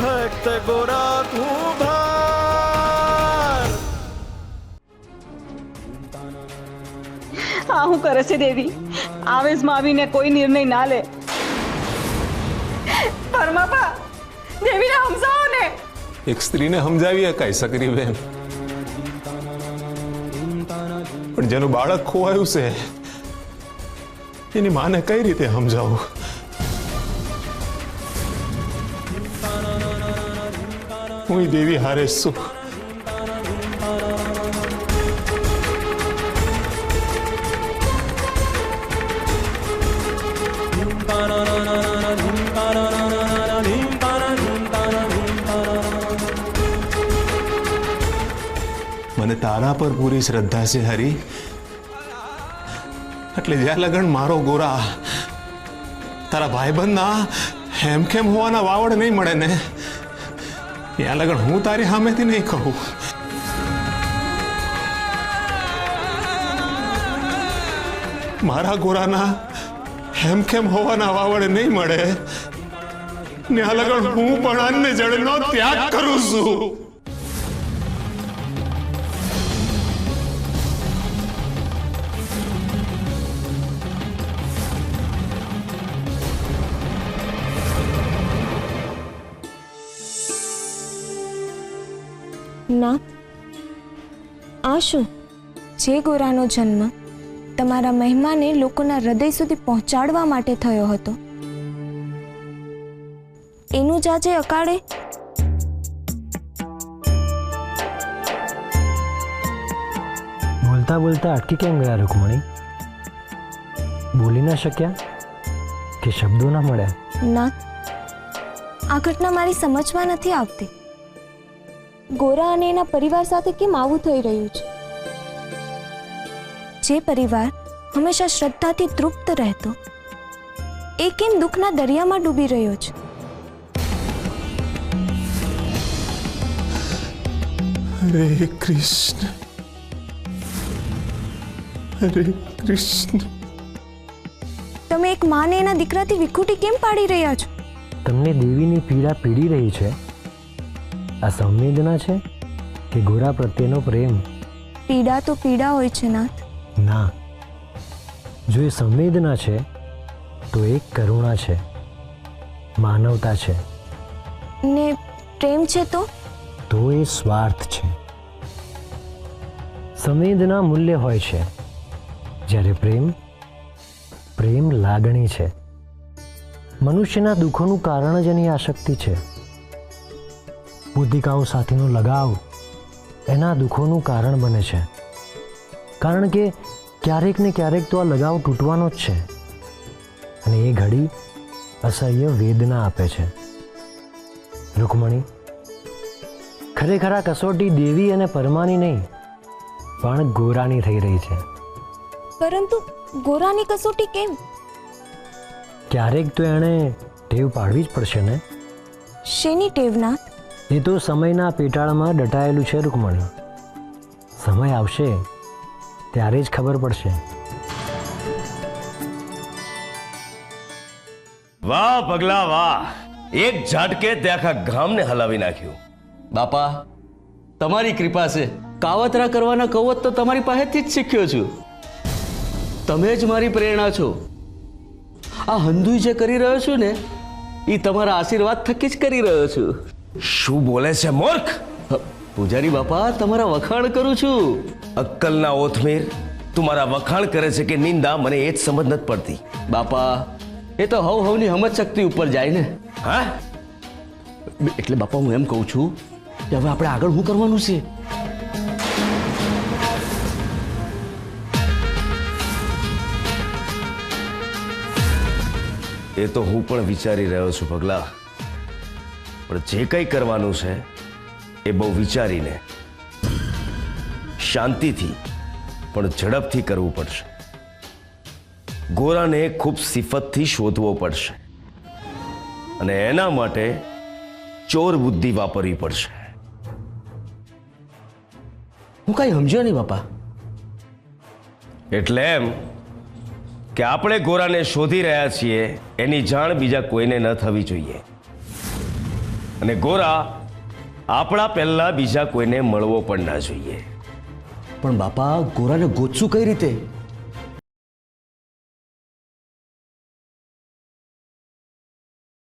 ભક્ત ગોરા કુંભાર. આ હું કરે છે દેવી? આવેશમાં આવીને કોઈ નિર્ણય ના લે. પરમાપા, દેવીને સમજાવો ને. એક સ્ત્રીને સમજાવી શકાય સકરી બેન, પણ જેનું બાળક ખોવાયું છે એની માને કઈ રીતે સમજાવું? હું દેવી હારે છું. મને તારા પર પૂરી શ્રદ્ધા છે હરી, એટલે જ્યાં લગન મારો ગોરા તારા ભાઈબંધના હેમખેમ હોવાના વાવડ નહીં મળે ને, ત્યાં લગન હું તારી સામેથી નહીં કહું. મારા ગોરાના હેમખેમ હોવાના વાવડ નહીં મળે ને આ લગન હું પણ અન્ય જળનો ત્યાગ કરું છું. ના, આ શું? જે ગોરાનો જન્મ તમારા મહેમાને લોકોના હૃદય સુધી પહોંચાડવા માટે થયો હતો, એનું જ આજે અકાળે? બોલતા બોલતા અટકી કેમ ગયા રૂકમણી? બોલી ના શક્યા કે શબ્દો ના મળ્યા? ના, આ ઘટના મારી સમજમાં નથી આવતી. ગોરા અને એના પરિવાર સાથે કેમ આવું થઈ રહ્યું છે? જે પરિવાર હંમેશા શ્રદ્ધાથી તૃપ્ત રહેતો, એ કેમ દુઃખના દરિયામાં ડૂબી રહ્યો છે? હરે કૃષ્ણ, હરે કૃષ્ણ. તમે એક માને એના દીકરાથી વિખૂટી કેમ પાડી રહ્યા છો? તમને દેવીની પીડા પીડી રહી છે? આ સંવેદના છે કે ગોરા પ્રત્યેનો પ્રેમ? પીડા તો પીડા હોય છે નાથ. ના, જો એ સંવેદના છે તો એક કરુણા છે, માનવતા છે. ને પ્રેમ છે તો એ સ્વાર્થ છે. સંવેદના મૂલ્ય હોય છે, જ્યારે પ્રેમ લાગણી છે. મનુષ્યના દુઃખોનું કારણ જ એની આસક્તિ છે. બુદ્ધિકાઓ સાથેનો લગાવ એના દુઃખોનું કારણ બને છે, કારણ કે ક્યારેક ને ક્યારેક તો આ લગાવ તૂટવાનો જ છે, અને એ ઘડી અસહ્ય વેદના આપે છે. રૂકમણી, ખરેખર આ કસોટી દેવી અને પરમાની નહીં પણ ગોરાની થઈ રહી છે. પરંતુ ગોરાની કસોટી કેમ? ક્યારેક તો એણે ટેવ પાડવી જ પડશે ને. શેની ટેવ નાથ? એ તો સમયના પેટાળમાં દટાયેલું છે રૂકમણી. સમય આવશે ત્યારે જ ખબર પડશે. વાહ પગલા વાહ, એક ઝાટકે તે આખા ગામને હલાવી નાખ્યું. બાપા, તમારી કૃપા છે. કાવતરા કરવાના કવત તો તમારી પાસેથી જ શીખ્યો છું. તમે જ મારી પ્રેરણા છો. આ હંધુય જે કરી રહ્યો છું ને, એ તમારા આશીર્વાદ થકી જ કરી રહ્યો છું. શું બોલે છે મૂર્ખ? પૂજારી બાપા, તમારા વખાણ કરું છું. અક્કલના ઓથમીર, તું મારા વખાણ કરે છે કે નિંદા, મને એ જ સમજ નથી પડતી. બાપા, એ તો હવની સમજ શક્તિ ઉપર જાય ને. હા, એટલે બાપા હું એમ કહું છું કે હવે આપણે આગળ શું કરવાનું છે? એ તો હું પણ વિચારી રહ્યો છું પગલા, પણ જે કંઈ કરવાનું છે એ બહુ વિચારીને, શાંતિથી પણ ઝડપથી કરવું પડશે. ગોરાને ખૂબ સિફતથી શોધવો પડશે અને એના માટે ચોર બુદ્ધિ વાપરવી પડશે. હું કઈ સમજ્યો નહીં બાપા. એટલે એમ કે આપણે ગોરાને શોધી રહ્યા છીએ એની જાણ બીજા કોઈને ન થવી જોઈએ. અને ગોરા આપણા પહેલા બીજા કોઈને મળવો પણ ના જોઈએ. પણ બાપા ગોરાને ગોતશું કઈ રીતે?